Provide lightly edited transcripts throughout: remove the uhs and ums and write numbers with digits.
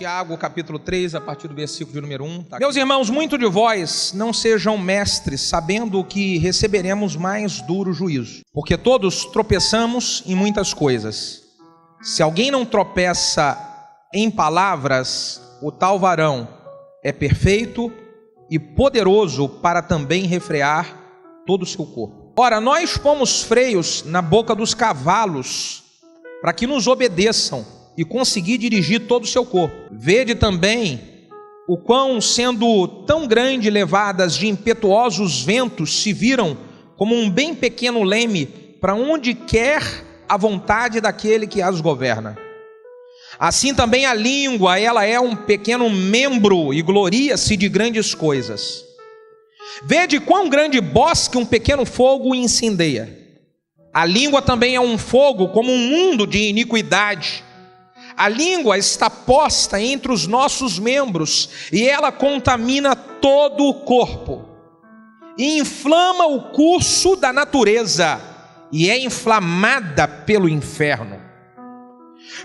Tiago, capítulo 3, a partir do versículo de número 1. Meus irmãos, muito de vós não sejam mestres, sabendo que receberemos mais duro juízo. Porque todos tropeçamos em muitas coisas. Se alguém não tropeça em palavras, o tal varão é perfeito e poderoso para também refrear todo o seu corpo. Ora, nós pomos freios na boca dos cavalos, para que nos obedeçam e conseguir dirigir todo o seu corpo. Vede também o quão, sendo tão grande levadas de impetuosos ventos, se viram como um bem pequeno leme para onde quer a vontade daquele que as governa. Assim também a língua, ela é um pequeno membro e gloria-se de grandes coisas. Vede quão grande bosque um pequeno fogo incendeia. A língua também é um fogo como um mundo de iniquidade. A língua está posta entre os nossos membros e ela contamina todo o corpo e inflama o curso da natureza e é inflamada pelo inferno.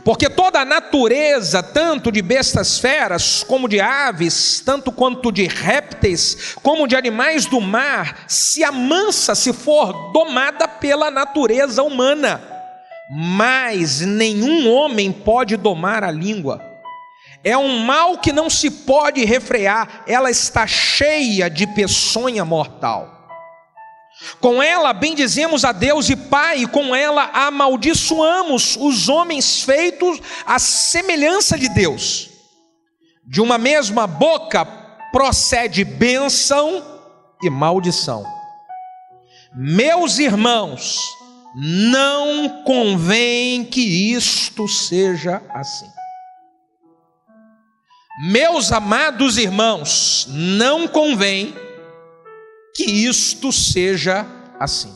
Porque toda a natureza, tanto de bestas feras, como de aves, tanto quanto de répteis, como de animais do mar, se amansa se for domada pela natureza humana. Mas nenhum homem pode domar a língua. É um mal que não se pode refrear, ela está cheia de peçonha mortal. Com ela bendizemos a Deus e Pai, e com ela amaldiçoamos os homens feitos à semelhança de Deus. De uma mesma boca procede bênção e maldição. Meus irmãos, não convém que isto seja assim. Meus amados irmãos, não convém que isto seja assim.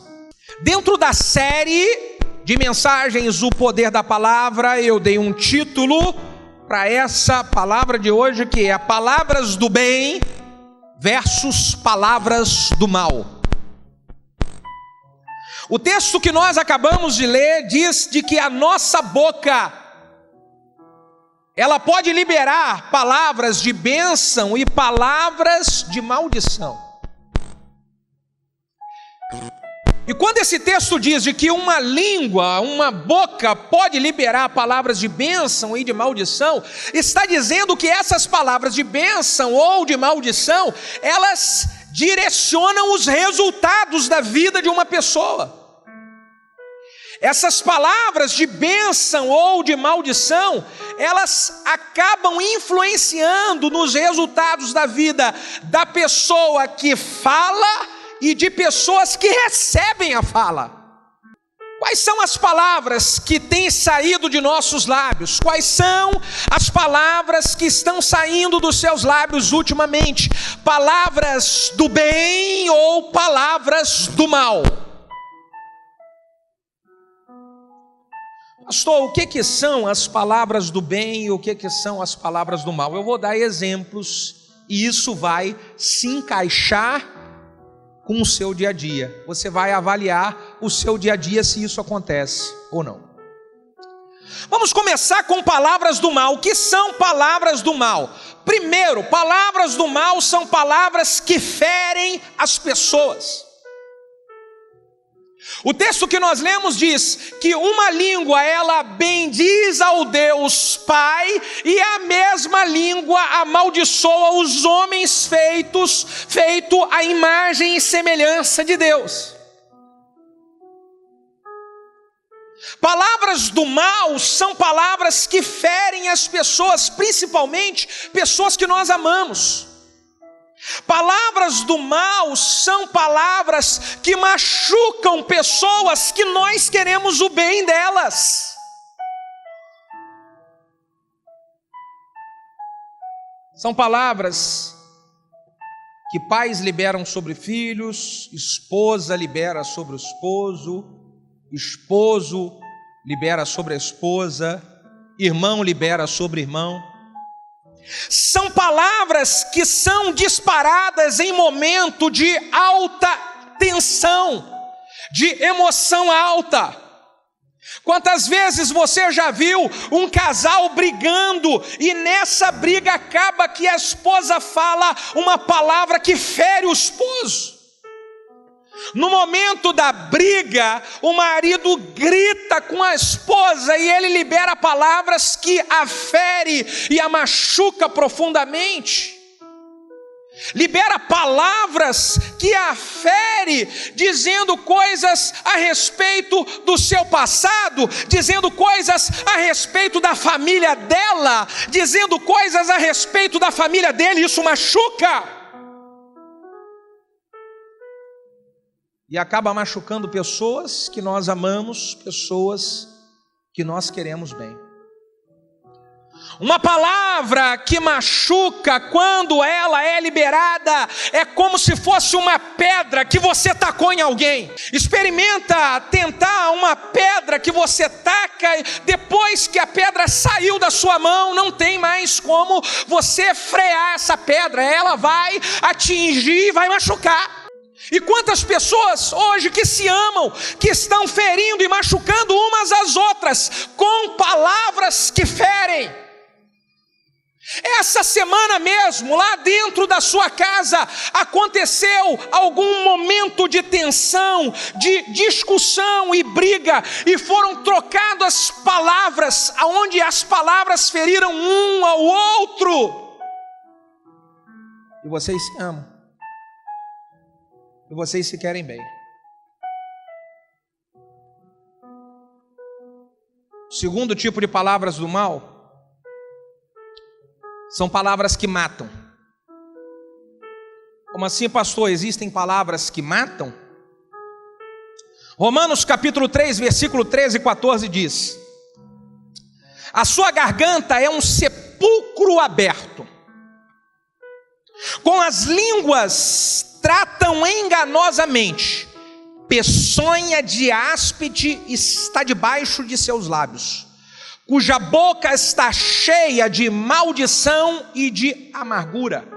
Dentro da série de mensagens O Poder da Palavra, eu dei um título para essa palavra de hoje, que é Palavras do Bem versus Palavras do Mal. O texto que nós acabamos de ler diz de que a nossa boca, ela pode liberar palavras de bênção e palavras de maldição. E quando esse texto diz de que uma língua, uma boca pode liberar palavras de bênção e de maldição, está dizendo que essas palavras de bênção ou de maldição, elas direcionam os resultados da vida de uma pessoa. Essas palavras de bênção ou de maldição, elas acabam influenciando nos resultados da vida da pessoa que fala e de pessoas que recebem a fala. Quais são as palavras que têm saído de nossos lábios? Quais são as palavras que estão saindo dos seus lábios ultimamente? Palavras do bem ou palavras do mal? Pastor, o que são as palavras do bem e o que são as palavras do mal? Eu vou dar exemplos e isso vai se encaixar com o seu dia a dia. Você vai avaliar o seu dia a dia se isso acontece ou não. Vamos começar com palavras do mal. O que são palavras do mal? Primeiro, palavras do mal são palavras que ferem as pessoas. O texto que nós lemos diz que uma língua, ela bendiz ao Deus Pai, e a mesma língua amaldiçoa os homens feito à imagem e semelhança de Deus. Palavras do mal são palavras que ferem as pessoas, principalmente pessoas que nós amamos. Palavras do mal são palavras que machucam pessoas que nós queremos o bem delas. São palavras que pais liberam sobre filhos, esposa libera sobre o esposo libera sobre a esposa, irmão libera sobre irmão. São palavras que são disparadas em momento de alta tensão, de emoção alta. Quantas vezes você já viu um casal brigando e nessa briga acaba que a esposa fala uma palavra que fere o esposo? No momento da briga, o marido grita com a esposa e ele libera palavras que a fere e a machuca profundamente. Libera palavras que a fere, dizendo coisas a respeito do seu passado, dizendo coisas a respeito da família dela, dizendo coisas a respeito da família dele. Isso machuca. E acaba machucando pessoas que nós amamos, pessoas que nós queremos bem. Uma palavra que machuca, quando ela é liberada, é como se fosse uma pedra que você tacou em alguém. Experimenta tentar uma pedra que você taca, depois que a pedra saiu da sua mão, não tem mais como você frear essa pedra, ela vai atingir e vai machucar. E quantas pessoas hoje que se amam, que estão ferindo e machucando umas às outras, com palavras que ferem. Essa semana mesmo, lá dentro da sua casa, aconteceu algum momento de tensão, de discussão e briga, e foram trocadas palavras, onde as palavras feriram um ao outro. E vocês se amam. E vocês se querem bem. O segundo tipo de palavras do mal são palavras que matam. Como assim, pastor? Existem palavras que matam? Romanos capítulo 3, versículo 13 e 14 diz: a sua garganta é um sepulcro aberto. Com as línguas tratam enganosamente. Peçonha de áspide está debaixo de seus lábios, cuja boca está cheia de maldição e de amargura.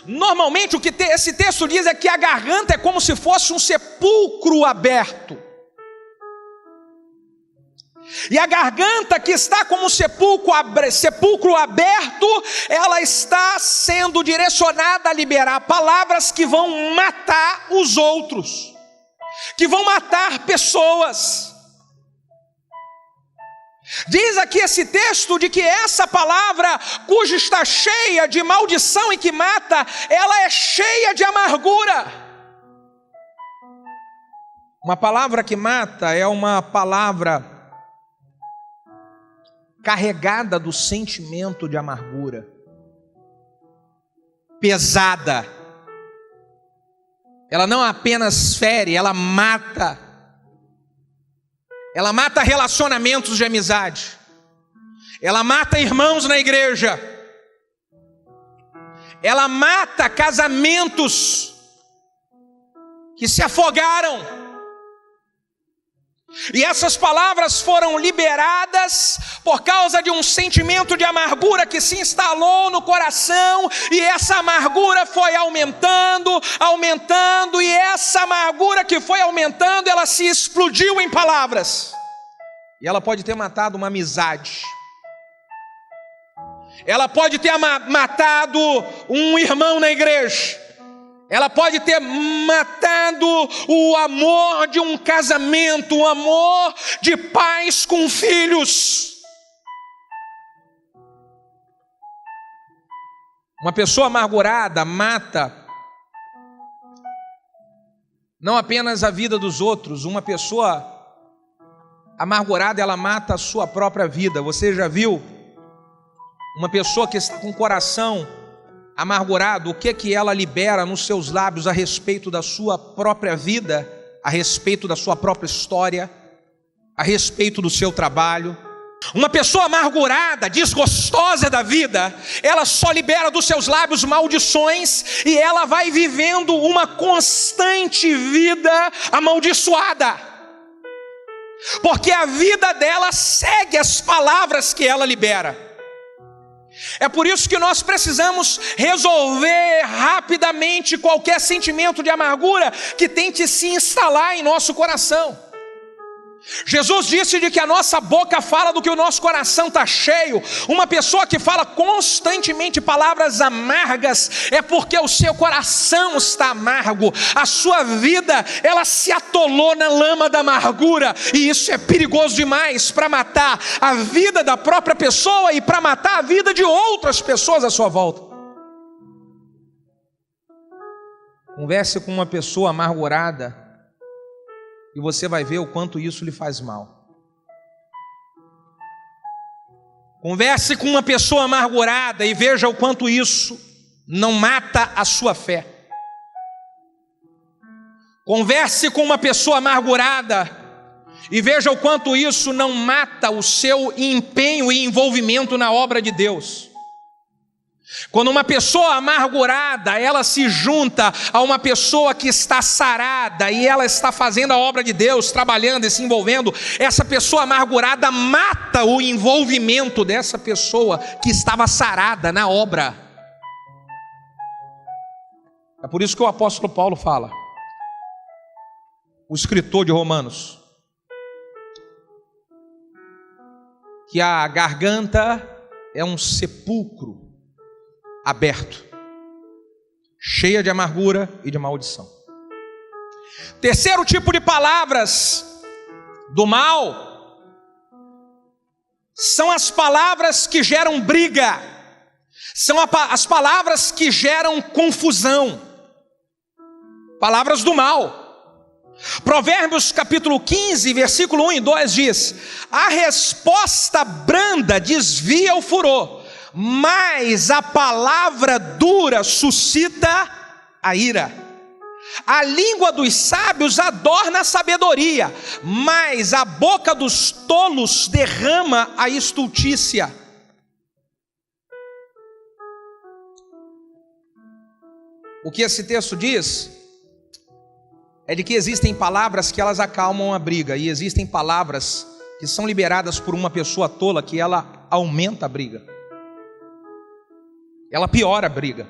Normalmente o que esse texto diz é que a garganta é como se fosse um sepulcro aberto. E a garganta que está como um sepulcro aberto, ela está sendo direcionada a liberar palavras que vão matar os outros, que vão matar pessoas. Diz aqui esse texto de que essa palavra, cuja está cheia de maldição e que mata, ela é cheia de amargura. Uma palavra que mata é uma palavra carregada do sentimento de amargura, pesada. Ela não apenas fere, ela mata. Ela mata relacionamentos de amizade. Ela mata irmãos na igreja. Ela mata casamentos que se afogaram. E essas palavras foram liberadas por causa de um sentimento de amargura que se instalou no coração, e essa amargura foi aumentando, e essa amargura que foi aumentando, ela se explodiu em palavras. E ela pode ter matado uma amizade. Ela pode ter matado um irmão na igreja. Ela pode ter matado o amor de um casamento, o amor de pais com filhos. Uma pessoa amargurada mata não apenas a vida dos outros. Uma pessoa amargurada, ela mata a sua própria vida. Você já viu uma pessoa que está com o coração amargurado, o que ela libera nos seus lábios a respeito da sua própria vida, a respeito da sua própria história, a respeito do seu trabalho? Uma pessoa amargurada, desgostosa da vida, ela só libera dos seus lábios maldições, e ela vai vivendo uma constante vida amaldiçoada, porque a vida dela segue as palavras que ela libera. É por isso que nós precisamos resolver rapidamente qualquer sentimento de amargura que tente se instalar em nosso coração. Jesus disse de que a nossa boca fala do que o nosso coração está cheio. Uma pessoa que fala constantemente palavras amargas é porque o seu coração está amargo. A sua vida, ela se atolou na lama da amargura. E isso é perigoso demais para matar a vida da própria pessoa e para matar a vida de outras pessoas à sua volta. Converse com uma pessoa amargurada e você vai ver o quanto isso lhe faz mal. Converse com uma pessoa amargurada e veja o quanto isso não mata a sua fé. Converse com uma pessoa amargurada e veja o quanto isso não mata o seu empenho e envolvimento na obra de Deus. Quando uma pessoa amargurada, ela se junta a uma pessoa que está sarada e ela está fazendo a obra de Deus, trabalhando e se envolvendo, essa pessoa amargurada mata o envolvimento dessa pessoa que estava sarada na obra. É por isso que o apóstolo Paulo fala, o escritor de Romanos, que a garganta é um sepulcro aberto, cheia de amargura e de maldição. Terceiro tipo de palavras do mal são as palavras que geram briga, são as palavras que geram confusão, palavras do mal. Provérbios capítulo 15, versículo 1 e 2 diz: a resposta branda desvia o furor, mas a palavra dura suscita a ira. A língua dos sábios adorna a sabedoria, mas a boca dos tolos derrama a estultícia. O que esse texto diz é de que existem palavras que elas acalmam a briga, e existem palavras que são liberadas por uma pessoa tola que ela aumenta a briga. Ela piora a briga.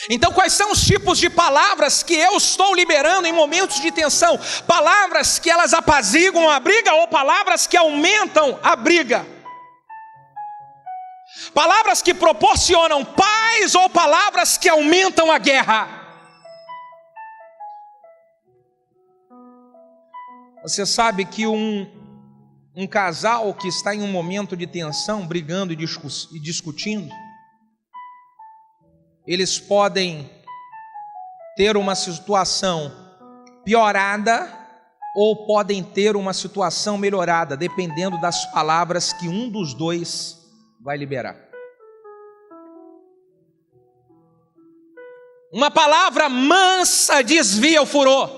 Então, quais são os tipos de palavras que eu estou liberando em momentos de tensão? Palavras que elas apaziguam a briga ou palavras que aumentam a briga? Palavras que proporcionam paz ou palavras que aumentam a guerra? Você sabe que um casal que está em um momento de tensão, brigando e discutindo, eles podem ter uma situação piorada ou podem ter uma situação melhorada, dependendo das palavras que um dos dois vai liberar. Uma palavra mansa desvia o furor,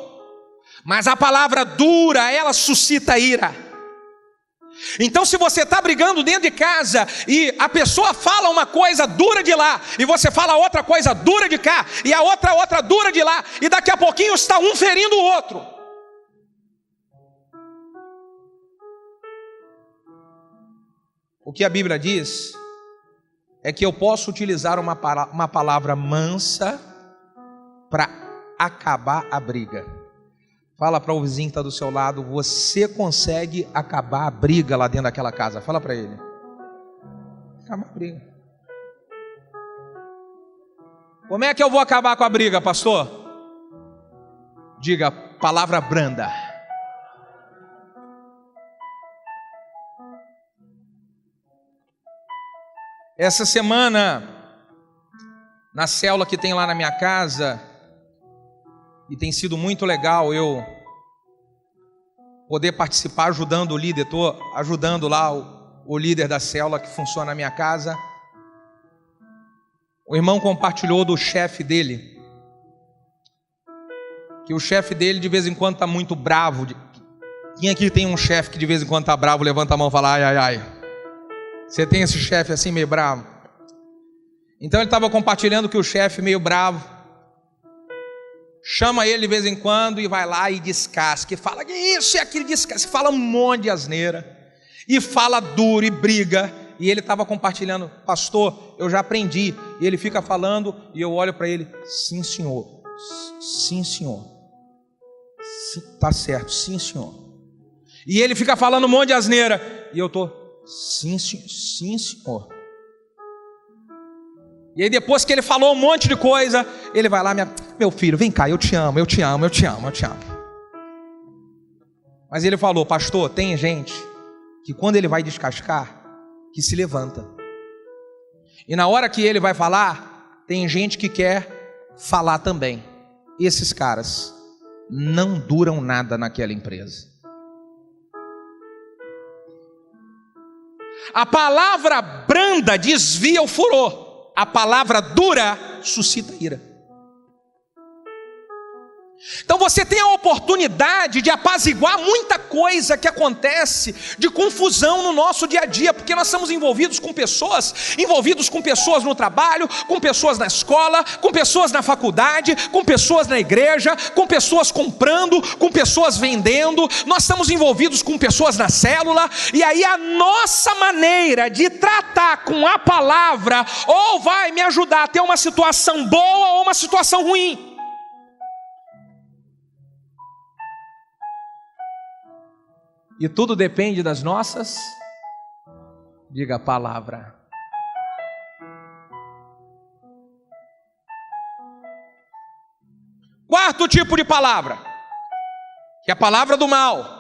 mas a palavra dura, ela suscita ira. Então, se você está brigando dentro de casa e a pessoa fala uma coisa dura de lá e você fala outra coisa dura de cá e a outra dura de lá, e daqui a pouquinho está um ferindo o outro. O que a Bíblia diz é que eu posso utilizar uma palavra mansa para acabar a briga. Fala para o vizinho que está do seu lado, você consegue acabar a briga lá dentro daquela casa. Fala para ele. Acaba a briga. Como é que eu vou acabar com a briga, pastor? Diga, palavra branda. Essa semana, na célula que tem lá na minha casa, e tem sido muito legal eu poder participar ajudando o líder. Estou ajudando lá o líder da célula que funciona na minha casa. O irmão compartilhou do chefe dele, que o chefe dele de vez em quando está muito bravo. Quem aqui tem um chefe que de vez em quando está bravo? Levanta a mão e fala, ai, ai, ai. Você tem esse chefe assim meio bravo? Então ele estava compartilhando que o chefe meio bravo chama ele de vez em quando e vai lá e descasca, e fala que isso e aquilo, descasca, fala um monte de asneira, e fala duro e briga. E ele estava compartilhando, pastor, eu já aprendi. E ele fica falando e eu olho para ele, sim senhor, sim senhor, sim, tá certo, sim senhor. E ele fica falando um monte de asneira. E eu tô, sim, senhor. E aí depois que ele falou um monte de coisa, ele vai lá, meu filho, vem cá, eu te amo. Mas ele falou, pastor, tem gente que quando ele vai descascar, que se levanta. E na hora que ele vai falar, tem gente que quer falar também. Esses caras não duram nada naquela empresa. A palavra branda desvia o furor. A palavra dura suscita ira. Então você tem a oportunidade de apaziguar muita coisa que acontece de confusão no nosso dia a dia, porque nós estamos envolvidos com pessoas no trabalho, com pessoas na escola, com pessoas na faculdade, com pessoas na igreja, com pessoas comprando, com pessoas vendendo, nós estamos envolvidos com pessoas na célula, e aí a nossa maneira de tratar com a palavra ou vai me ajudar a ter uma situação boa ou uma situação ruim. E tudo depende das nossas, diga, palavra. Quarto tipo de palavra, que é a palavra do mal.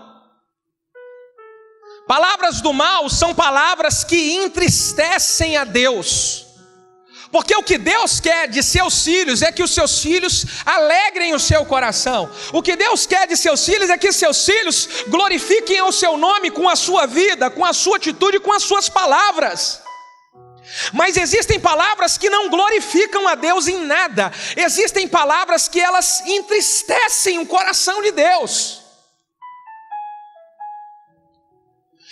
Palavras do mal são palavras que entristecem a Deus. Porque o que Deus quer de seus filhos é que os seus filhos alegrem o seu coração. O que Deus quer de seus filhos é que seus filhos glorifiquem o seu nome com a sua vida, com a sua atitude, com as suas palavras. Mas existem palavras que não glorificam a Deus em nada. Existem palavras que elas entristecem o coração de Deus.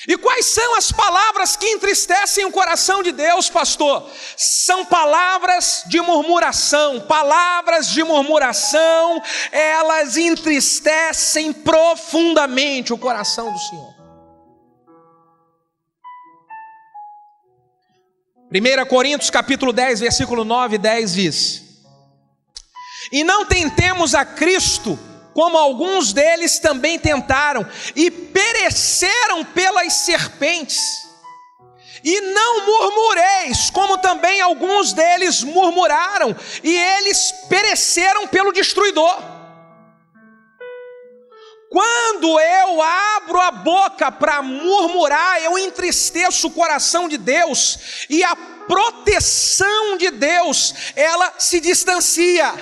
E quais são as palavras que entristecem o coração de Deus, pastor? São palavras de murmuração. Palavras de murmuração, elas entristecem profundamente o coração do Senhor. 1 Coríntios capítulo 10, versículo 9 e 10 diz: E não tentemos a Cristo, como alguns deles também tentaram, e pereceram pelas serpentes. E não murmureis, como também alguns deles murmuraram, e eles pereceram pelo destruidor. Quando eu abro a boca para murmurar, eu entristeço o coração de Deus, e a proteção de Deus, ela se distancia.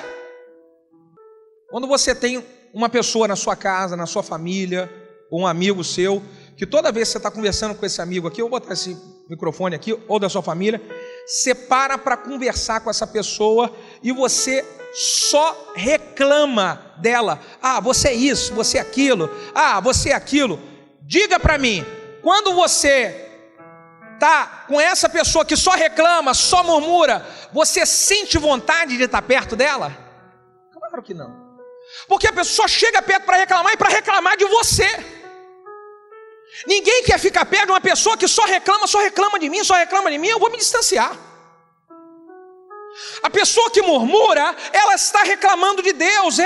Quando você tem uma pessoa na sua casa, na sua família, ou um amigo seu, que toda vez que você está conversando com esse amigo aqui, eu vou botar esse microfone aqui, ou da sua família, você para conversar com essa pessoa e você só reclama dela. Ah, você é isso, você é aquilo, ah, você é aquilo. Diga para mim, quando você está com essa pessoa que só reclama, só murmura, você sente vontade de estar perto dela? Claro que não. Porque a pessoa só chega perto para reclamar e para reclamar de você. Ninguém quer ficar perto de uma pessoa que só reclama de mim, eu vou me distanciar. A pessoa que murmura, ela está reclamando de Deus,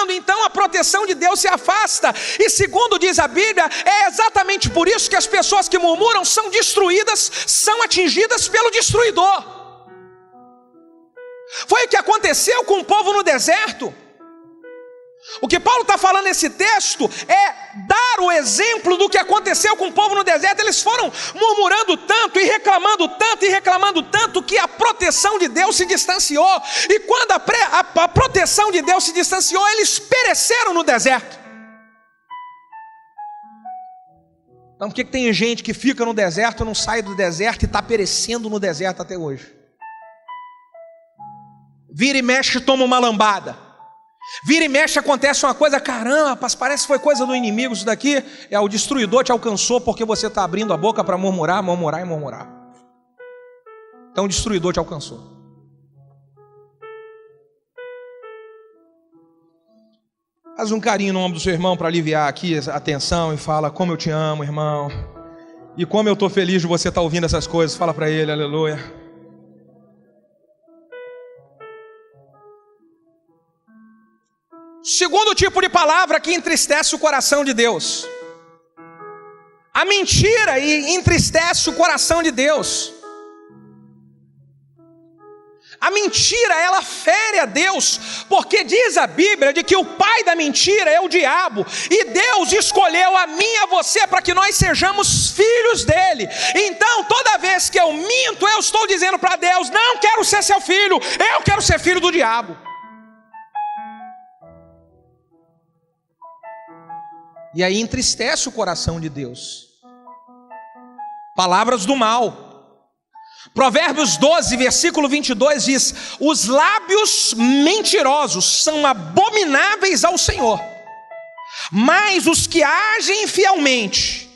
então a proteção de Deus se afasta. E segundo diz a Bíblia, é exatamente por isso que as pessoas que murmuram são destruídas, são atingidas pelo destruidor. Foi o que aconteceu com o povo no deserto. O que Paulo está falando nesse texto é dar o exemplo do que aconteceu com o povo no deserto. Eles foram murmurando tanto e reclamando tanto que a proteção de Deus se distanciou. E quando a proteção de Deus se distanciou, eles pereceram no deserto. Então por que tem gente que fica no deserto, não sai do deserto e está perecendo no deserto até hoje? Vira e mexe, toma uma lambada. Vira e mexe, acontece uma coisa, caramba, parece que foi coisa do inimigo isso daqui. O destruidor te alcançou porque você está abrindo a boca para murmurar. Então o destruidor te alcançou. Faz um carinho no ombro do seu irmão para aliviar aqui a tensão e fala: como eu te amo, irmão. E como eu estou feliz de você estar ouvindo essas coisas. Fala para ele, aleluia. Segundo tipo de palavra que entristece o coração de Deus. A mentira entristece o coração de Deus. A mentira, ela fere a Deus, porque diz a Bíblia de que o pai da mentira é o diabo, e Deus escolheu a mim e a você para que nós sejamos filhos dele. Então, toda vez que eu minto, eu estou dizendo para Deus: não quero ser seu filho, eu quero ser filho do diabo. E aí entristece o coração de Deus. Palavras do mal. Provérbios 12, versículo 22 diz: os lábios mentirosos são abomináveis ao Senhor, mas os que agem fielmente,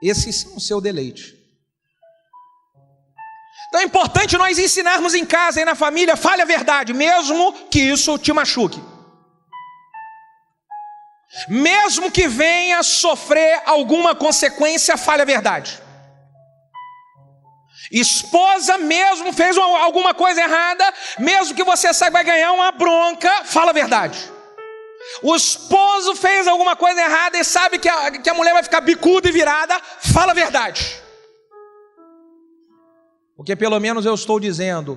esses são o seu deleite. Então é importante nós ensinarmos em casa e na família: fale a verdade, mesmo que isso te machuque, mesmo que venha sofrer alguma consequência, fale a verdade. Esposa, mesmo fez alguma coisa errada, mesmo que você saiba vai ganhar uma bronca, fala a verdade. O esposo fez alguma coisa errada e sabe que a mulher vai ficar bicuda e virada, fala a verdade. Porque pelo menos eu estou dizendo: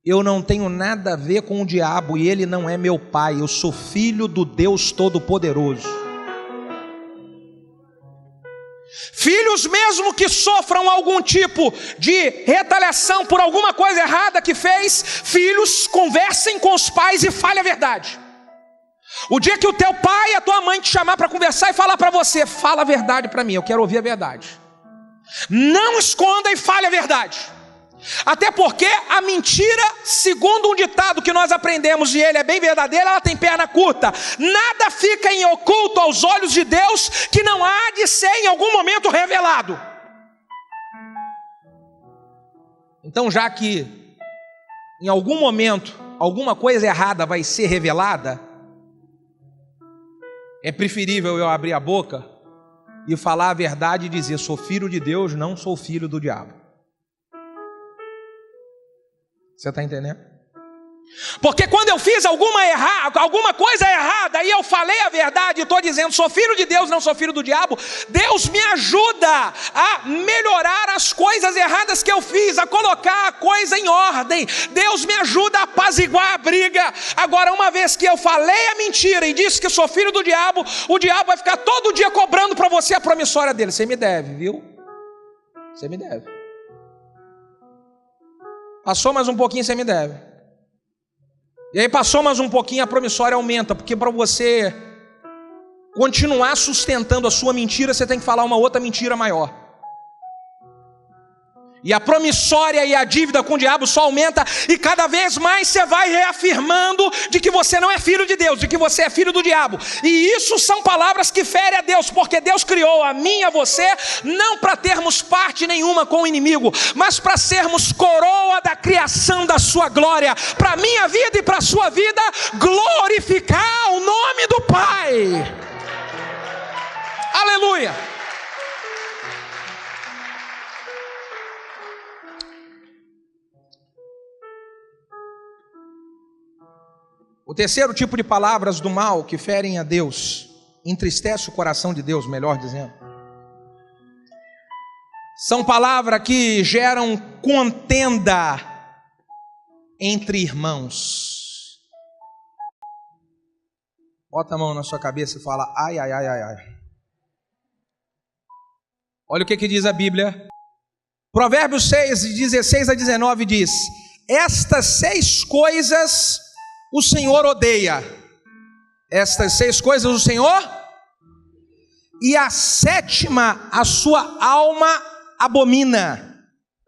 eu não tenho nada a ver com o diabo e ele não é meu pai, eu sou filho do Deus Todo-Poderoso. Filhos, mesmo que sofram algum tipo de retaliação por alguma coisa errada que fez, filhos, conversem com os pais e fale a verdade. O dia que o teu pai e a tua mãe te chamar para conversar e falar para você: fala a verdade para mim, eu quero ouvir a verdade. Não esconda e fale a verdade. Até porque a mentira, segundo um ditado que nós aprendemos, e ele é bem verdadeiro, ela tem perna curta. Nada fica em oculto aos olhos de Deus que não há de ser em algum momento revelado. Então, já que em algum momento alguma coisa errada vai ser revelada, é preferível eu abrir a boca e falar a verdade e dizer: sou filho de Deus, não sou filho do diabo. Você está entendendo? Porque quando eu fiz alguma coisa errada e eu falei a verdade e estou dizendo: sou filho de Deus, não sou filho do diabo, Deus me ajuda a melhorar as coisas erradas que eu fiz, a colocar a coisa em ordem. Deus me ajuda a apaziguar a briga. Agora, uma vez que eu falei a mentira e disse que sou filho do diabo, o diabo vai ficar todo dia cobrando para você a promissória dele: você me deve, viu? Você me deve. Passou mais um pouquinho, você me deve. E aí passou mais um pouquinho, a promissória aumenta. Porque para você continuar sustentando a sua mentira, você tem que falar uma outra mentira maior. E a promissória e a dívida com o diabo só aumenta. E cada vez mais você vai reafirmando de que você não é filho de Deus, de que você é filho do diabo. E isso são palavras que ferem a Deus, porque Deus criou a mim e a você não para termos parte nenhuma com o inimigo, mas para sermos coroa da criação da sua glória. Para a minha vida e para a sua vida, glorificar o nome do Pai. Aleluia. O terceiro tipo de palavras do mal que ferem a Deus, entristece o coração de Deus, melhor dizendo, são palavras que geram contenda entre irmãos. Bota a mão na sua cabeça e fala: ai, ai, ai, ai, ai. Olha o que diz a Bíblia. Provérbios 6, de 16 a 19 diz: estas 6 coisas o Senhor odeia. Estas 6 coisas o Senhor, e a 7ª a sua alma abomina.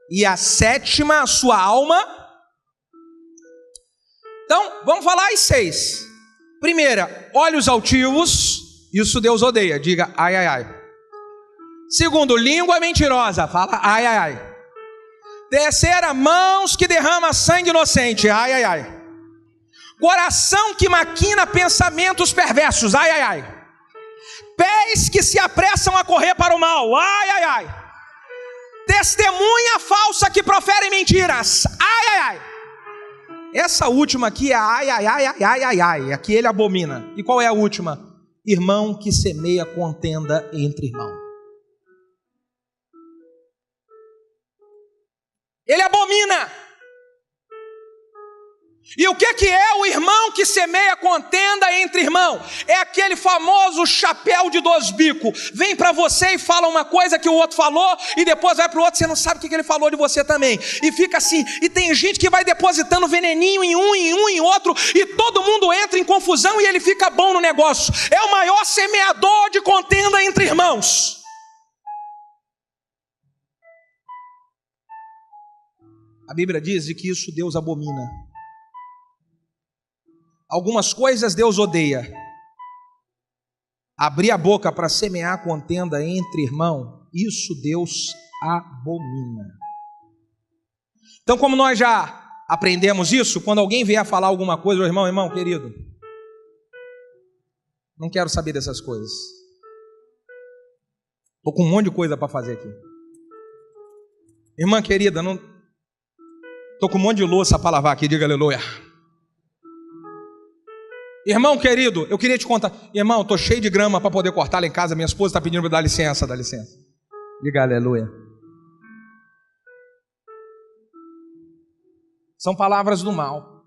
E a 7ª a sua alma. Então, vamos falar as 6. Primeira, olhos altivos, isso Deus odeia, diga ai, ai, ai. Segundo, língua mentirosa, fala ai, ai, ai. Terceira, mãos que derramam sangue inocente, ai, ai, ai. Coração que maquina pensamentos perversos, ai, ai, ai. Pés que se apressam a correr para o mal, ai, ai, ai. Testemunha falsa que profere mentiras, ai, ai, ai. Essa última aqui é ai, ai, ai, ai, ai, ai, ai. Aqui ele abomina. E qual é a última? Irmão que semeia contenda entre irmãos. Ele abomina. E o que é o irmão que semeia contenda entre irmão? É aquele famoso chapéu de dois bicos. Vem para você e fala uma coisa que o outro falou, e depois vai para o outro, você não sabe o que ele falou de você também. E fica assim, e tem gente que vai depositando veneninho em um, em outro, e todo mundo entra em confusão e ele fica bom no negócio. É o maior semeador de contenda entre irmãos. A Bíblia diz que isso Deus abomina. Algumas coisas Deus odeia. Abrir a boca para semear contenda entre irmão, isso Deus abomina. Então, como nós já aprendemos isso, quando alguém vier falar alguma coisa, irmão querido, não quero saber dessas coisas. Estou com um monte de coisa para fazer aqui. Irmã querida, estou com um monte de louça para lavar aqui, diga aleluia. Irmão querido, eu queria te contar. Irmão, estou cheio de grama para poder cortar lá em casa. Minha esposa está pedindo para dar licença, dá licença. Diga aleluia. São palavras do mal.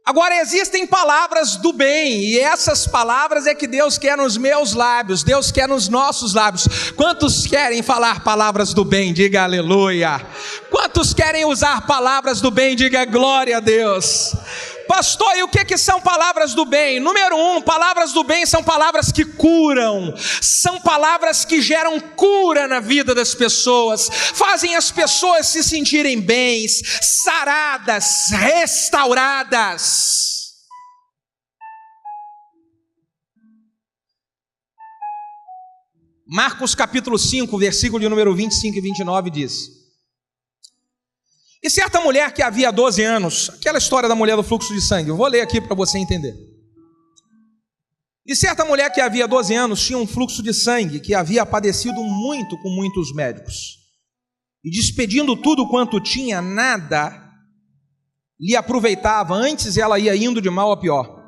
Agora existem palavras do bem, e essas palavras é que Deus quer nos meus lábios, Deus quer nos nossos lábios. Quantos querem falar palavras do bem? Diga aleluia. Quantos querem usar palavras do bem? Diga glória a Deus. Pastor, e o que são palavras do bem? Número 1, palavras do bem são palavras que curam, são palavras que geram cura na vida das pessoas, fazem as pessoas se sentirem bens, saradas, restauradas. Marcos capítulo 5, versículo de número 25 e 29 diz: e certa mulher que havia 12 anos, aquela história da mulher do fluxo de sangue, eu vou ler aqui para você entender. E certa mulher que havia 12 anos tinha um fluxo de sangue, que havia padecido muito com muitos médicos, e despedindo tudo quanto tinha, nada lhe aproveitava, antes ela ia indo de mal a pior.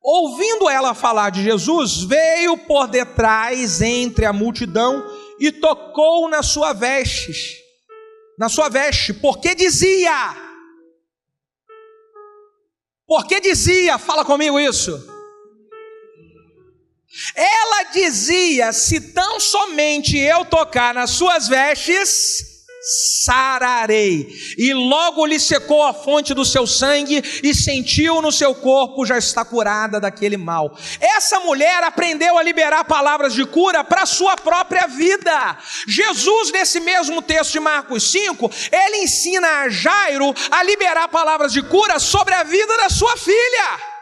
Ouvindo ela falar de Jesus, veio por detrás entre a multidão e tocou na sua veste, porque dizia, fala comigo isso. Ela dizia: se tão somente eu tocar nas suas vestes, sararei. E logo lhe secou a fonte do seu sangue e sentiu no seu corpo já está curada daquele mal. Essa mulher aprendeu a liberar palavras de cura para a sua própria vida. Jesus, nesse mesmo texto de Marcos 5, ele ensina a Jairo a liberar palavras de cura sobre a vida da sua filha.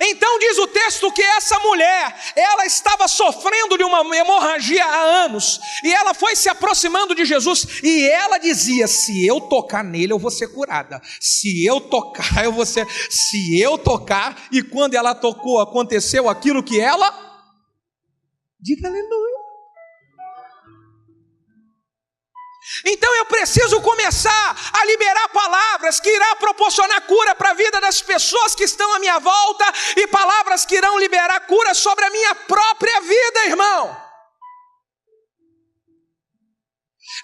Então diz o texto que essa mulher, ela estava sofrendo de uma hemorragia há anos, e ela foi se aproximando de Jesus, e ela dizia: se eu tocar nele eu vou ser curada, se eu tocar eu vou ser, se eu tocar. E quando ela tocou, aconteceu aquilo que ela, diga aleluia. Então eu preciso começar a liberar palavras que irão proporcionar cura para a vida das pessoas que estão à minha volta, e palavras que irão liberar cura sobre a minha própria vida, irmão.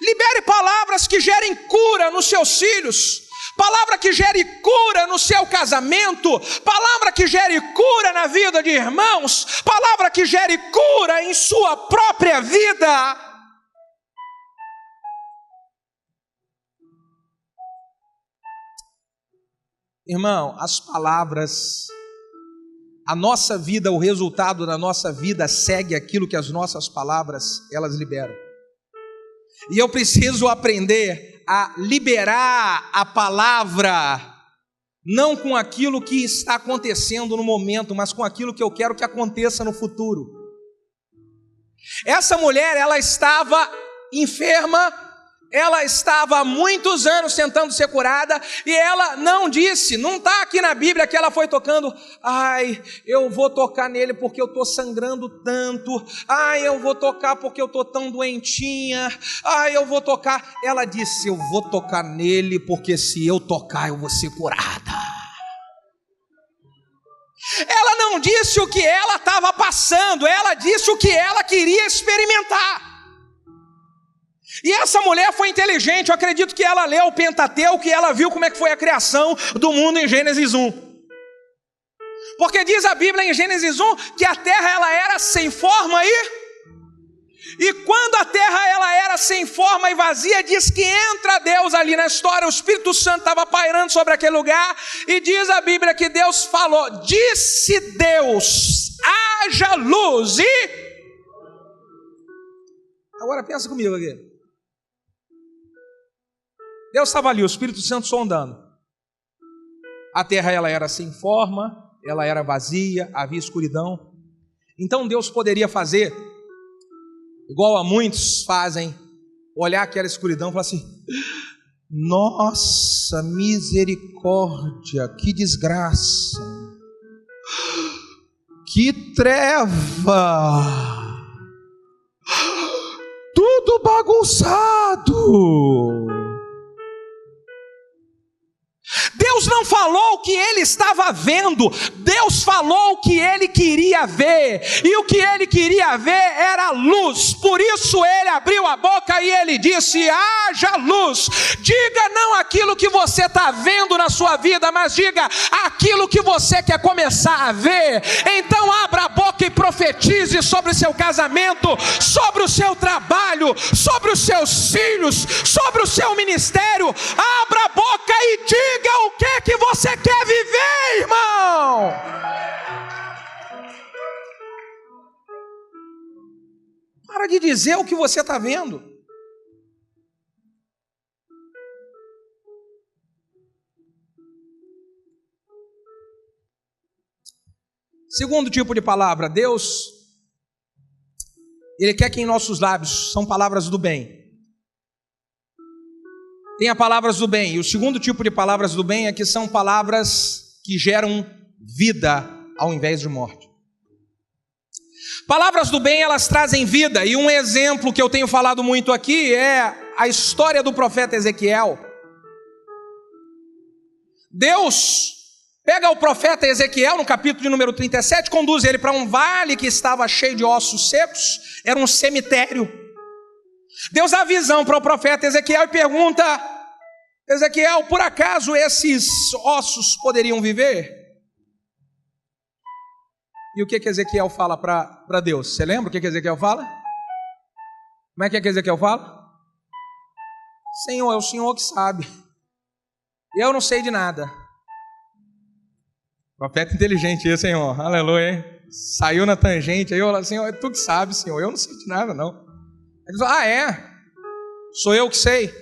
Libere palavras que gerem cura nos seus filhos, palavra que gere cura no seu casamento, palavra que gere cura na vida de irmãos, palavra que gere cura em sua própria vida. Irmão, as palavras, a nossa vida, o resultado da nossa vida segue aquilo que as nossas palavras, elas liberam. E eu preciso aprender a liberar a palavra, não com aquilo que está acontecendo no momento, mas com aquilo que eu quero que aconteça no futuro. Essa mulher, ela estava enferma, Ela estava há muitos anos tentando ser curada e ela não disse, não está aqui na Bíblia que ela foi tocando, ai, eu vou tocar nele porque eu estou sangrando tanto, ai, eu vou tocar porque eu estou tão doentinha, ai, eu vou tocar. Ela disse, eu vou tocar nele porque se eu tocar eu vou ser curada. Ela não disse o que ela estava passando, ela disse o que ela queria experimentar. E essa mulher foi inteligente, eu acredito que ela leu o Pentateuco e ela viu como é que foi a criação do mundo em Gênesis 1. Porque diz a Bíblia em Gênesis 1 que a terra ela era sem forma e quando a terra ela era sem forma e vazia, diz que entra Deus ali na história, o Espírito Santo estava pairando sobre aquele lugar e diz a Bíblia que Deus falou, disse Deus, haja luz e... Agora pensa comigo aqui. Deus estava ali, o Espírito Santo sondando. A terra ela era sem forma, ela era vazia, havia escuridão. Então Deus poderia fazer, igual a muitos fazem, olhar aquela escuridão e falar assim, nossa, misericórdia, que desgraça, que treva, tudo bagunçado. Deus não falou o que ele estava vendo, Deus falou o que ele queria ver, e o que ele queria ver era luz, por isso ele abriu a boca e ele disse, haja luz. Diga não aquilo que você está vendo na sua vida, mas diga aquilo que você quer começar a ver. Então abra a boca e profetize sobre o seu casamento, sobre o seu trabalho, sobre os seus filhos, sobre o seu ministério. Abra a boca e diga o que você quer viver, irmão. Para de dizer o que você está vendo. Segundo tipo de palavra, Deus, Ele quer que em nossos lábios são palavras do bem. Tenha palavras do bem. E o segundo tipo de palavras do bem é que são palavras que geram vida ao invés de morte. Palavras do bem, elas trazem vida. E um exemplo que eu tenho falado muito aqui é a história do profeta Ezequiel. Deus pega o profeta Ezequiel no capítulo de número 37, conduz ele para um vale que estava cheio de ossos secos, era um cemitério. Deus dá visão para o profeta Ezequiel e pergunta, Ezequiel, por acaso esses ossos poderiam viver? E o que Ezequiel fala para Deus? Você lembra o que Ezequiel fala? Como é que Ezequiel fala? Senhor, é o Senhor que sabe. Eu não sei de nada. Profeta inteligente esse, Senhor. Aleluia, hein? Saiu na tangente. Aí eu falo, Senhor, é tu que sabe, Senhor. Eu não sei de nada, não. Ele diz, sou eu que sei.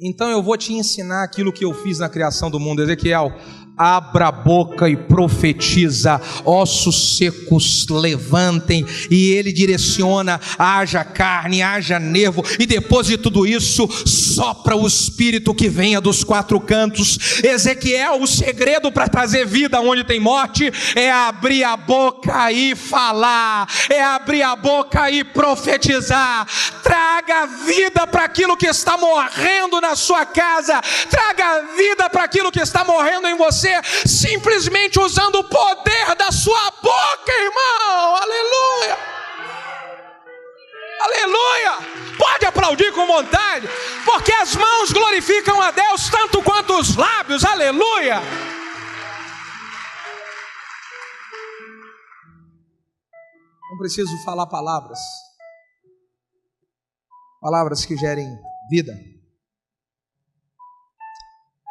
Então eu vou te ensinar aquilo que eu fiz na criação do mundo. Ezequiel, abra a boca e profetiza, ossos secos levantem, e ele direciona, haja carne, haja nervo, e depois de tudo isso, sopra o Espírito que venha dos quatro cantos. Ezequiel, o segredo para trazer vida onde tem morte, é abrir a boca e falar, é abrir a boca e profetizar. Traga vida para aquilo que está morrendo na sua casa, traga vida para aquilo que está morrendo em você, simplesmente usando o poder da sua boca, irmão. Aleluia, aleluia. Pode aplaudir com vontade, porque as mãos glorificam a Deus tanto quanto os lábios. Aleluia. Não preciso falar palavras que gerem vida,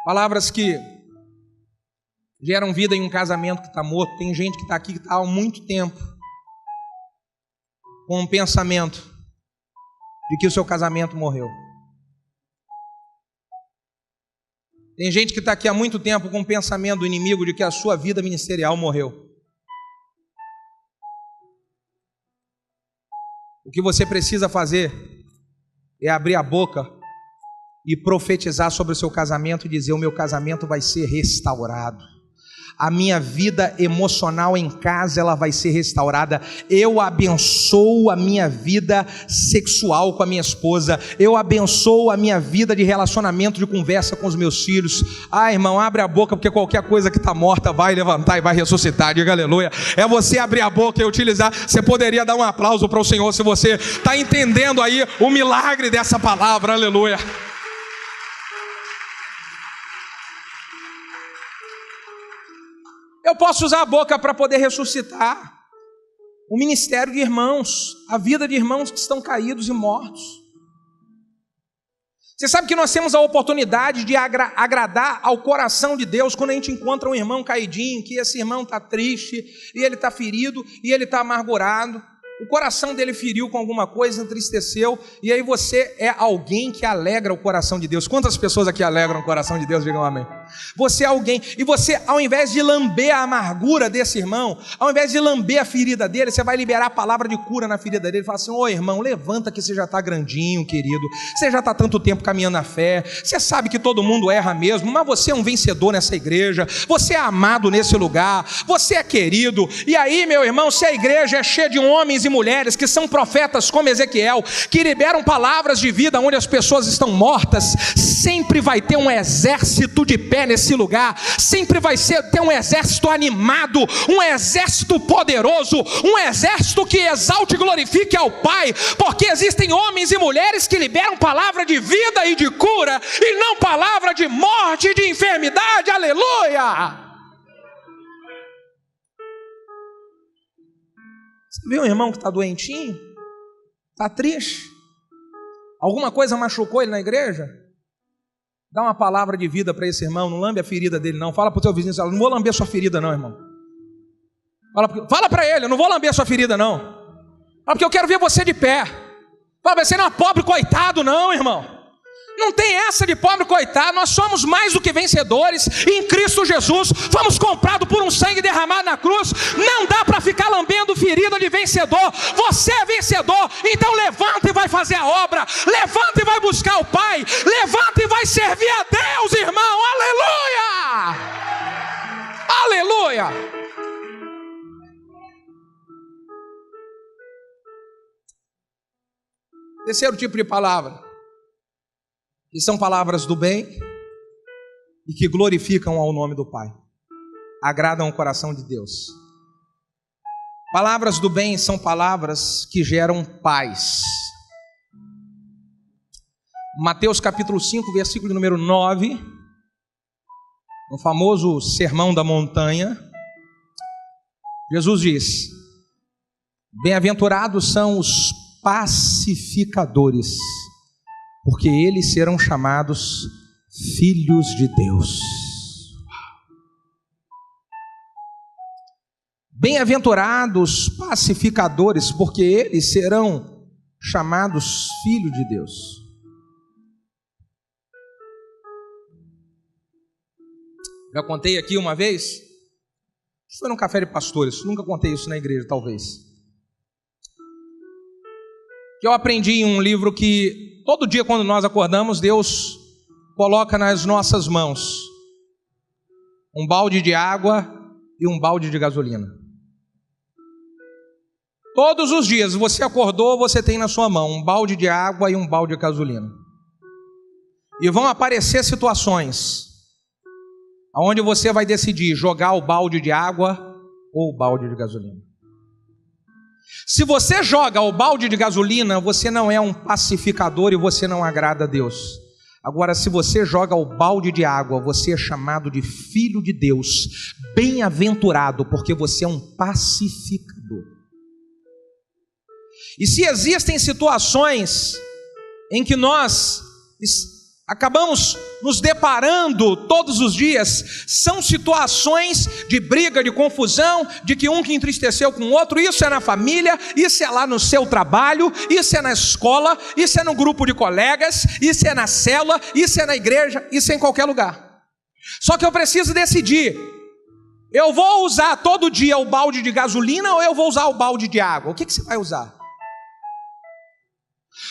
palavras que geram vida em um casamento que está morto. Tem gente que está aqui que está há muito tempo com um pensamento de que o seu casamento morreu. Tem gente que está aqui há muito tempo com um pensamento do inimigo de que a sua vida ministerial morreu. O que você precisa fazer é abrir a boca e profetizar sobre o seu casamento e dizer: o meu casamento vai ser restaurado. A minha vida emocional em casa, ela vai ser restaurada. Eu abençoo a minha vida sexual com a minha esposa. Eu abençoo a minha vida de relacionamento, de conversa com os meus filhos. Irmão, abre a boca, porque qualquer coisa que está morta vai levantar e vai ressuscitar. Diga aleluia. É você abrir a boca e utilizar. Você poderia dar um aplauso para o Senhor se você está entendendo aí o milagre dessa palavra. Aleluia. Eu posso usar a boca para poder ressuscitar o ministério de irmãos, a vida de irmãos que estão caídos e mortos. Você sabe que nós temos a oportunidade de agradar ao coração de Deus quando a gente encontra um irmão caidinho, que esse irmão está triste, e ele está ferido, e ele está amargurado. O coração dele feriu com alguma coisa, entristeceu, e aí você é alguém que alegra o coração de Deus. Quantas pessoas aqui alegram o coração de Deus? Digam amém. Você é alguém, e você, ao invés de lamber a amargura desse irmão, ao invés de lamber a ferida dele, você vai liberar a palavra de cura na ferida dele. Fala assim: ô irmão, levanta que você já está grandinho, querido, você já está tanto tempo caminhando na fé, você sabe que todo mundo erra mesmo, mas você é um vencedor nessa igreja, você é amado nesse lugar, você é querido. E aí, meu irmão, se a igreja é cheia de homens e mulheres que são profetas como Ezequiel, que liberam palavras de vida onde as pessoas estão mortas, sempre vai ter um exército de pé nesse lugar, sempre vai ter um exército animado, um exército poderoso, um exército que exalte e glorifique ao Pai, porque existem homens e mulheres que liberam palavra de vida e de cura, e não palavra de morte e de enfermidade. Aleluia! Você viu um irmão que está doentinho? Está triste? Alguma coisa machucou ele na igreja? Dá uma palavra de vida para esse irmão. Não lambe a ferida dele não. Fala para o teu vizinho: não vou lamber a sua ferida não, irmão. Fala para ele: eu não vou lamber a sua ferida não. Fala, porque eu quero ver você de pé. Fala, você não é pobre coitado não, irmão. Não tem essa de pobre coitado. Nós somos mais do que vencedores em Cristo Jesus. Fomos comprados por um sangue derramado na cruz. Não dá para ficar lambendo ferida de vencedor. Você é vencedor, então levanta e vai fazer a obra. Levanta e vai buscar o Pai. Levanta e vai servir a Deus, irmão. Aleluia! Aleluia! Terceiro tipo de palavra, que são palavras do bem e que glorificam ao nome do Pai, agradam o coração de Deus. Palavras do bem são palavras que geram paz. Mateus capítulo 5, versículo número 9, no famoso Sermão da Montanha, Jesus diz: bem-aventurados são os pacificadores, porque eles serão chamados filhos de Deus. Bem-aventurados pacificadores, porque eles serão chamados filhos de Deus. Já contei aqui uma vez, foi num café de pastores, nunca contei isso na igreja talvez, que eu aprendi em um livro que todo dia quando nós acordamos, Deus coloca nas nossas mãos um balde de água e um balde de gasolina. Todos os dias você acordou, você tem na sua mão um balde de água e um balde de gasolina. E vão aparecer situações onde você vai decidir jogar o balde de água ou o balde de gasolina. Se você joga o balde de gasolina, você não é um pacificador e você não agrada a Deus. Agora, se você joga o balde de água, você é chamado de filho de Deus, bem-aventurado, porque você é um pacificador. E se existem situações em que nós acabamos nos deparando todos os dias, são situações de briga, de confusão, de que um que entristeceu com o outro. Isso é na família, isso é lá no seu trabalho, isso é na escola, isso é no grupo de colegas, isso é na célula, isso é na igreja, isso é em qualquer lugar. Só que eu preciso decidir: eu vou usar todo dia o balde de gasolina ou eu vou usar o balde de água? O que você vai usar?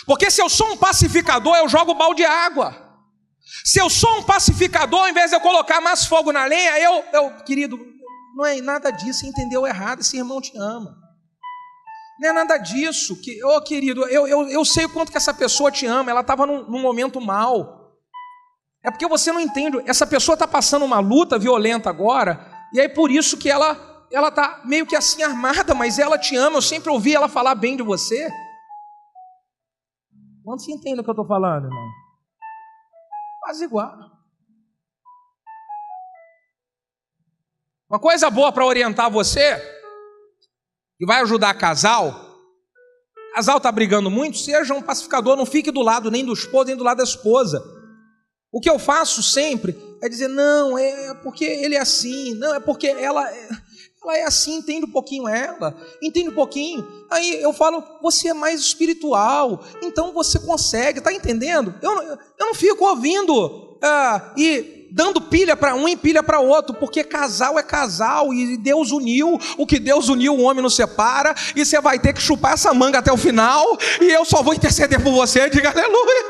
Porque se eu sou um pacificador, eu jogo o balde de água. Se eu sou um pacificador, ao invés de eu colocar mais fogo na lenha, querido, não é nada disso, você entendeu errado, esse irmão te ama. Não é nada disso, querido, eu sei o quanto que essa pessoa te ama, ela estava num momento mal. É porque você não entende, essa pessoa está passando uma luta violenta agora, e aí por isso que ela está meio que assim armada, mas ela te ama, eu sempre ouvi ela falar bem de você. Quanto você entende o que eu estou falando, irmão? Quase igual. Uma coisa boa para orientar você, que vai ajudar casal está brigando muito, seja um pacificador, não fique do lado nem do esposo, nem do lado da esposa. O que eu faço sempre é dizer, não, é porque ele é assim, não, é porque ela é assim, entende um pouquinho ela, entende um pouquinho. Aí eu falo, você é mais espiritual, então você consegue, está entendendo? Eu não fico ouvindo e dando pilha para um e pilha para outro, porque casal é casal, e Deus uniu, o que Deus uniu o homem não separa, e você vai ter que chupar essa manga até o final, e eu só vou interceder por você, diga aleluia.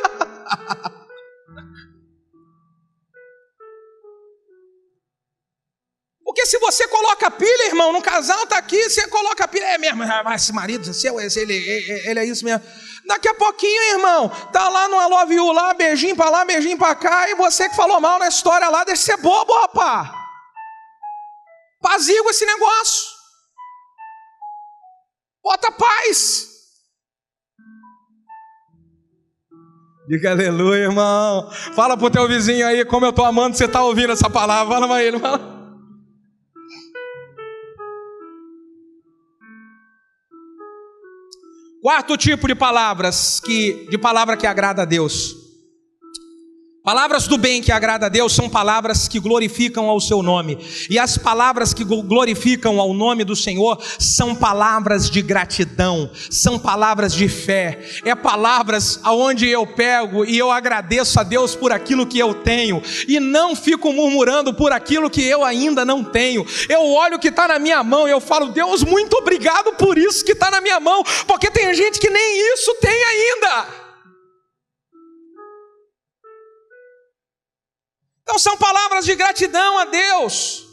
Porque se você coloca pilha, irmão, no casal está aqui, você coloca pilha, é mesmo, esse marido seu, ele é isso mesmo. Daqui a pouquinho, irmão, tá lá no I love you lá, beijinho para lá, beijinho para cá, e você que falou mal na história lá, deixa de ser bobo, rapaz. Apazigua esse negócio. Bota paz. Diga aleluia, irmão. Fala pro teu vizinho aí como eu tô amando você tá ouvindo essa palavra. Fala pra ele, irmão. Quarto tipo de palavras, de palavra que agrada a Deus. Palavras do bem que agrada a Deus são palavras que glorificam ao seu nome. E as palavras que glorificam ao nome do Senhor são palavras de gratidão, são palavras de fé. É palavras aonde eu pego e eu agradeço a Deus por aquilo que eu tenho. E não fico murmurando por aquilo que eu ainda não tenho. Eu olho o que está na minha mão e eu falo, Deus, muito obrigado por isso que está na minha mão. Porque tem gente que nem isso tem ainda. Então são palavras de gratidão a Deus,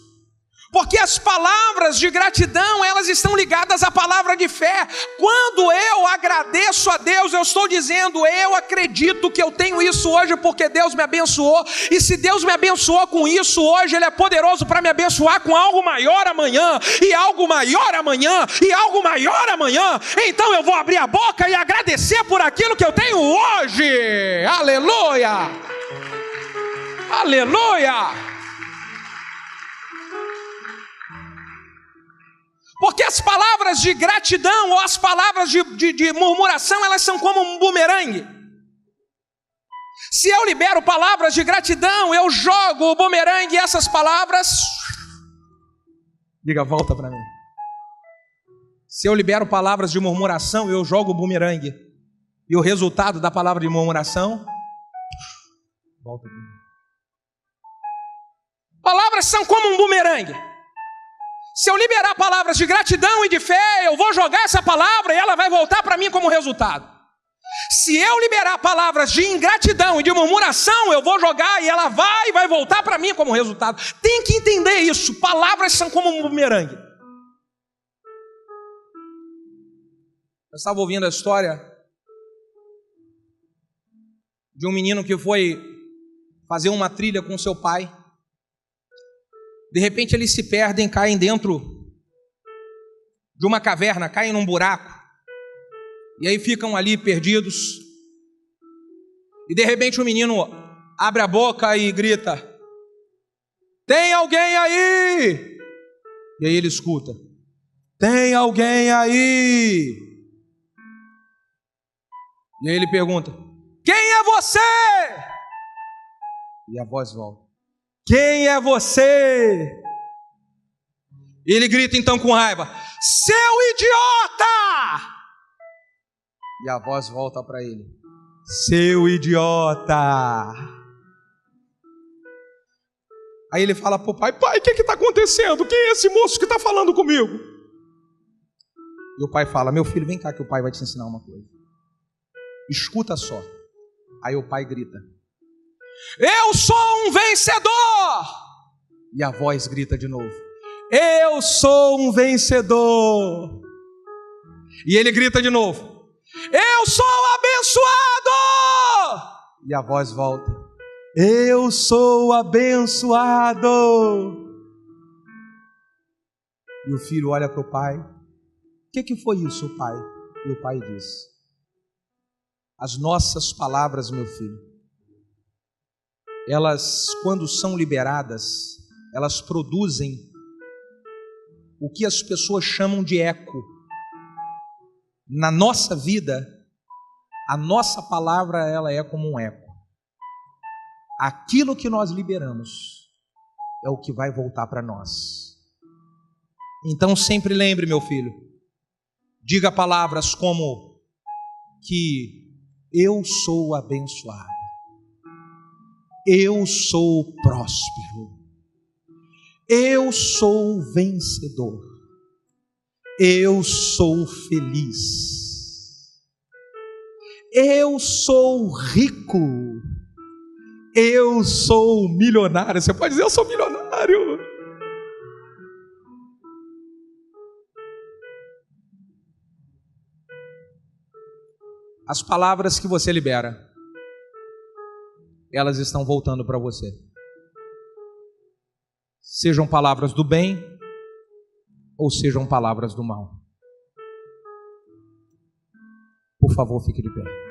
porque as palavras de gratidão, elas estão ligadas à palavra de fé. Quando eu agradeço a Deus, eu estou dizendo, eu acredito que eu tenho isso hoje porque Deus me abençoou, e se Deus me abençoou com isso hoje, Ele é poderoso para me abençoar com algo maior amanhã, e algo maior amanhã, e algo maior amanhã. Então eu vou abrir a boca e agradecer por aquilo que eu tenho hoje. Aleluia! Aleluia! Porque as palavras de gratidão ou as palavras de murmuração, elas são como um bumerangue. Se eu libero palavras de gratidão, eu jogo o bumerangue e essas palavras... Diga, volta para mim. Se eu libero palavras de murmuração, eu jogo o bumerangue. E o resultado da palavra de murmuração... Volta para mim. Palavras são como um bumerangue. Se eu liberar palavras de gratidão e de fé, eu vou jogar essa palavra e ela vai voltar para mim como resultado. Se eu liberar palavras de ingratidão e de murmuração, eu vou jogar e ela vai voltar para mim como resultado. Tem que entender isso. Palavras são como um bumerangue. Eu estava ouvindo a história de um menino que foi fazer uma trilha com seu pai. De repente eles se perdem, caem dentro de uma caverna, caem num buraco, e aí ficam ali perdidos, e de repente o menino abre a boca e grita, tem alguém aí? E aí ele escuta, tem alguém aí? E aí ele pergunta, quem é você? E a voz volta, quem é você? Ele grita então com raiva, seu idiota! E a voz volta para ele, seu idiota! Aí ele fala para o pai, pai, o que está acontecendo? Quem é esse moço que está falando comigo? E o pai fala, meu filho, vem cá que o pai vai te ensinar uma coisa. Escuta só. Aí o pai grita, Eu sou um vencedor. E a voz grita de novo: eu sou um vencedor. E ele grita de novo: eu sou abençoado. E a voz volta: eu sou abençoado. E o filho olha para o pai: o que foi isso, pai? E o pai diz: as nossas palavras, meu filho, elas, quando são liberadas, elas produzem o que as pessoas chamam de eco. Na nossa vida, a nossa palavra, ela é como um eco. Aquilo que nós liberamos é o que vai voltar para nós. Então sempre lembre, meu filho, diga palavras como que eu sou abençoado, eu sou próspero, eu sou vencedor, eu sou feliz, eu sou rico, eu sou milionário. Você pode dizer: eu sou milionário. As palavras que você libera, elas estão voltando para você. Sejam palavras do bem ou sejam palavras do mal. Por favor, fique de pé.